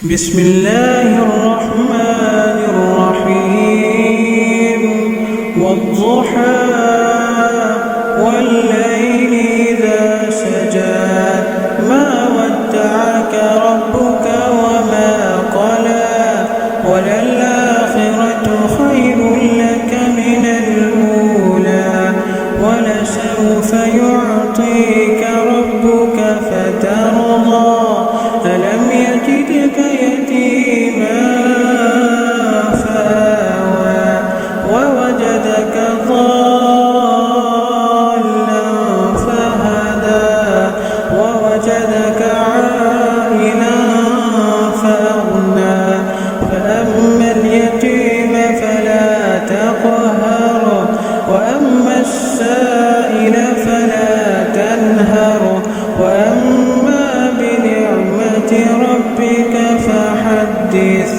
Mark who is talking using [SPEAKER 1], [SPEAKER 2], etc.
[SPEAKER 1] بسم الله الرحمن الرحيم والضحى والليل إذا سجى ما ودعك ربك وما قلى وللآخرة خير لك من الأولى ولسوف يعطيك ربك فترضى ألم يجدك يتيما فآوى ووجدك ضالا فهدى ووجدك عائلا فأغنى فأما اليتيم فلا تقهر وأما السائل فلا تنهر وأما بنعمة ربك فحدث